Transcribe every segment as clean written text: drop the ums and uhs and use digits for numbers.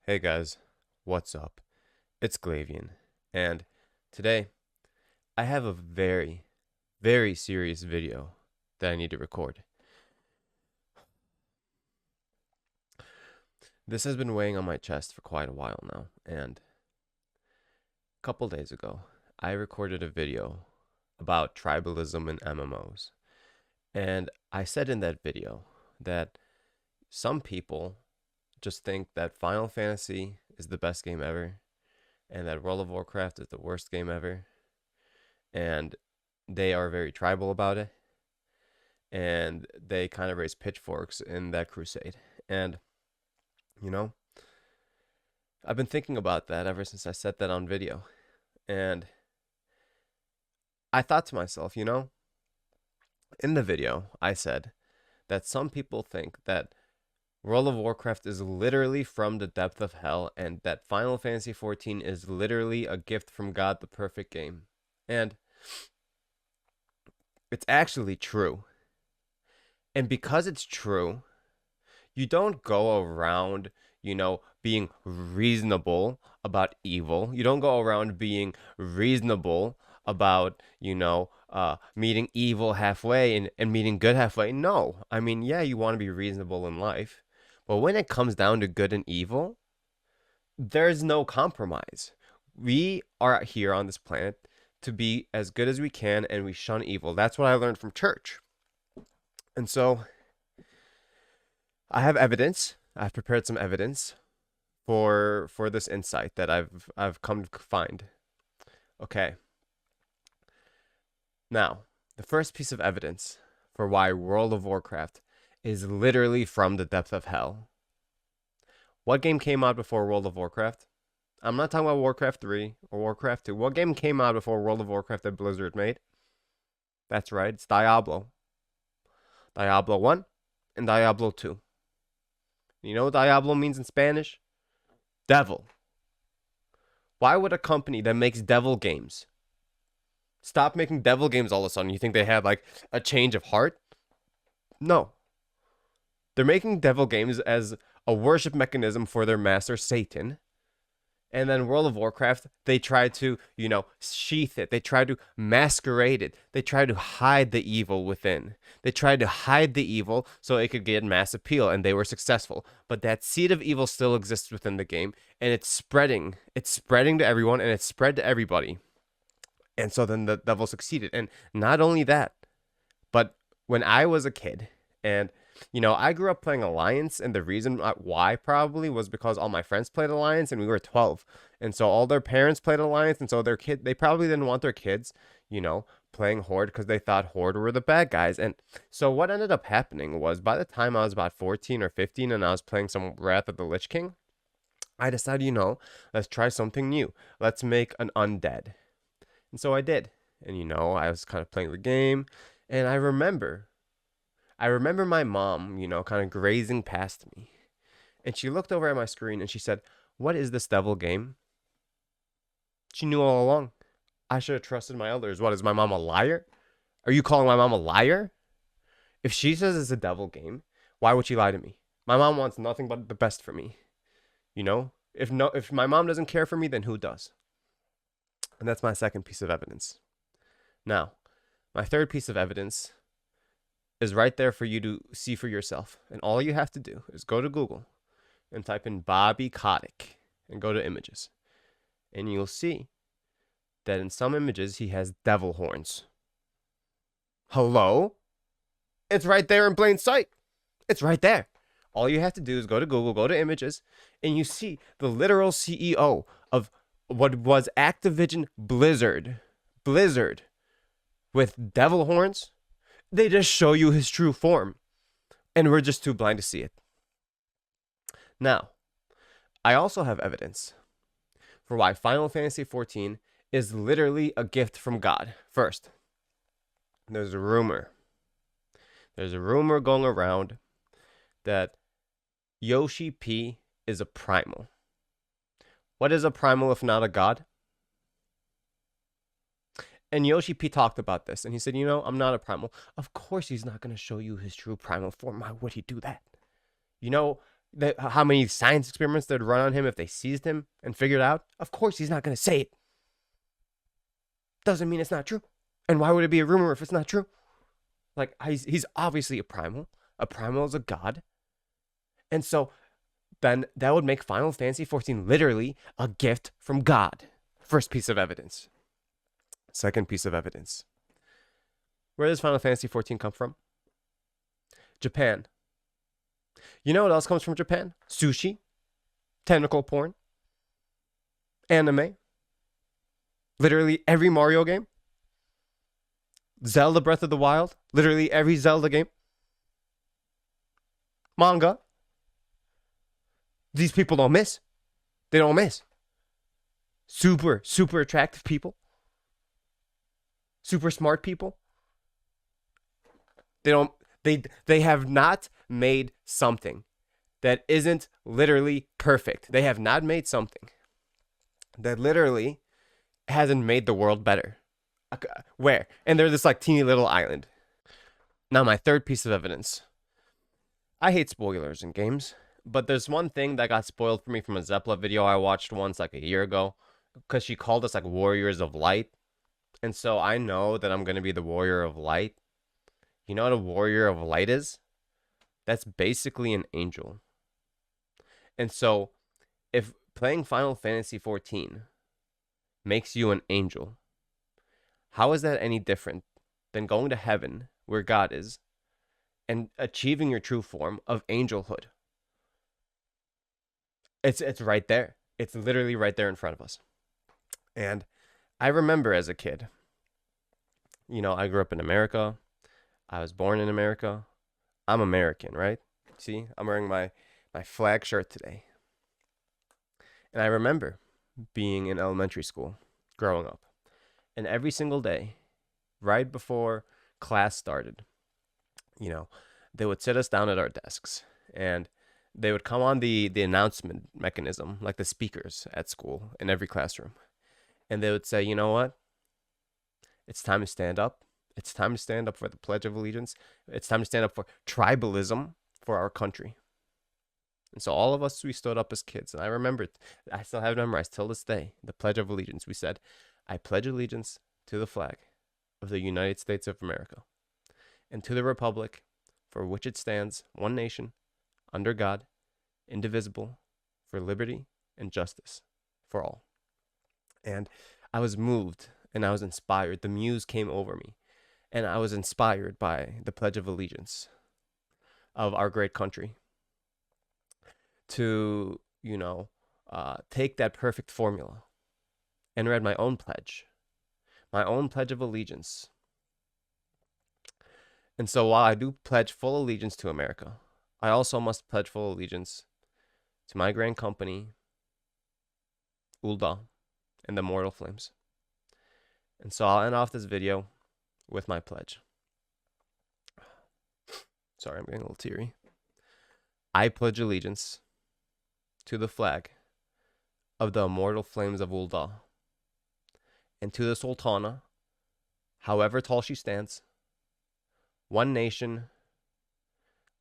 Hey guys, what's up? It's Glavian, and today I have a very, very serious video that I need to record. This has been weighing on my chest for quite a while now, and a couple days ago, I recorded a video about tribalism in MMOs. And I said in that video that some people just think that Final Fantasy is the best game ever, and that World of Warcraft is the worst game ever, and they are very tribal about it, and they kind of raise pitchforks in that crusade. And, you know, I've been thinking about that ever since I said that on video. And I thought to myself, in the video, I said that some people think that World of Warcraft is literally from the depth of hell, and that Final Fantasy XIV is literally a gift from God, the perfect game. And it's actually true. And because it's true, you don't go around, being reasonable about evil. You don't go around being reasonable about, meeting evil halfway and meeting good halfway. No. I mean, yeah, you want to be reasonable in life. But when it comes down to good and evil, there's no compromise. We are here on this planet to be as good as we can, and we shun evil. That's what I learned from church. And so I have evidence. I've prepared some evidence for this insight that I've come to find. Okay. Now, the first piece of evidence for why World of Warcraft is literally from the depth of hell. What game came out before World of Warcraft? I'm not talking about Warcraft 3 or Warcraft 2. What game came out before World of Warcraft that Blizzard made? That's right, it's Diablo. Diablo 1 and Diablo 2. You know what Diablo means in Spanish? Devil. Why would a company that makes devil games stop making devil games all of a sudden? You think they had like a change of heart? No. They're making devil games as a worship mechanism for their master Satan. And then World of Warcraft, they try to, sheath it. They try to masquerade it. They try to hide the evil within. They tried to hide the evil so it could get mass appeal, and they were successful. But that seed of evil still exists within the game, and it's spreading. It's spreading to everyone, and it's spread to everybody. And so then the devil succeeded. And not only that, but when I was a kid, and I grew up playing Alliance, and the reason why probably was because all my friends played Alliance, and we were 12. And so all their parents played Alliance, and so they probably didn't want their kids, playing Horde because they thought Horde were the bad guys. And so what ended up happening was by the time I was about 14 or 15 and I was playing some Wrath of the Lich King, I decided, let's try something new. Let's make an undead. And so I did. And, I was kind of playing the game, and I remember my mom, kind of grazing past me. And she looked over at my screen and she said, "What is this devil game?" She knew all along. I should have trusted my elders. What, is my mom a liar? Are you calling my mom a liar? If she says it's a devil game, why would she lie to me? My mom wants nothing but the best for me. If my mom doesn't care for me, then who does? And that's my second piece of evidence. Now, my third piece of evidence is right there for you to see for yourself. And all you have to do is go to Google and type in Bobby Kotick and go to images. And you'll see that in some images he has devil horns. Hello? It's right there in plain sight. It's right there. All you have to do is go to Google, go to images, and you see the literal CEO of what was Activision Blizzard with devil horns. They just show you his true form, and we're just too blind to see it. Now, I also have evidence for why Final Fantasy XIV is literally a gift from God. First, there's a rumor. There's a rumor going around that Yoshi P is a primal. What is a primal if not a god? And Yoshi P talked about this, and he said, I'm not a primal. Of course he's not going to show you his true primal form. Why would he do that? How many science experiments they'd run on him if they seized him and figured out? Of course he's not going to say it. Doesn't mean it's not true. And why would it be a rumor if it's not true? Like, he's obviously a primal. A primal is a god. And so then that would make Final Fantasy XIV literally a gift from God. First piece of evidence. Second piece of evidence. Where does Final Fantasy XIV come from? Japan. You know what else comes from Japan? Sushi, tentacle porn, anime, literally every Mario game, Zelda Breath of the Wild, literally every Zelda game, manga. These people don't miss. They don't miss. Super, super attractive people. Super smart people. They have not made something that isn't literally perfect. They have not made something that literally hasn't made the world better. Where? And they're this like teeny little island. Now, my third piece of evidence. I hate spoilers in games, but there's one thing that got spoiled for me from a Zeppla video I watched once like a year ago, because she called us like warriors of light. And so I know that I'm going to be the warrior of light. You know what a warrior of light is? That's basically an angel. And so if playing Final Fantasy XIV makes you an angel, how is that any different than going to heaven where God is and achieving your true form of angelhood? It's right there. It's literally right there in front of us. And I remember as a kid, you know, I grew up in America. I was born in America. I'm American, right? See, I'm wearing my flag shirt today. And I remember being in elementary school, growing up. And every single day, right before class started, you know, they would sit us down at our desks and they would come on the announcement mechanism, like the speakers at school in every classroom. And they would say, you know what? It's time to stand up. It's time to stand up for the Pledge of Allegiance. It's time to stand up for tribalism for our country. And so all of us, we stood up as kids. And I remember, I still have it memorized till this day, the Pledge of Allegiance. We said, I pledge allegiance to the flag of the United States of America and to the republic for which it stands, one nation, under God, indivisible, for liberty and justice for all. And I was moved and I was inspired. The muse came over me and I was inspired by the Pledge of Allegiance of our great country to, take that perfect formula and read my own pledge of allegiance. And so while I do pledge full allegiance to America, I also must pledge full allegiance to my grand company, Ul'dah, and the Mortal Flames. And so I'll end off this video with my pledge. Sorry, I'm getting a little teary. I pledge allegiance to the flag of the immortal flames of Ul'dah, and to the Sultana, however tall she stands, one nation,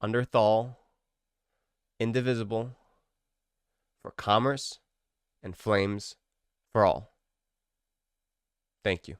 under Thal, indivisible, for commerce and flames for all. Thank you.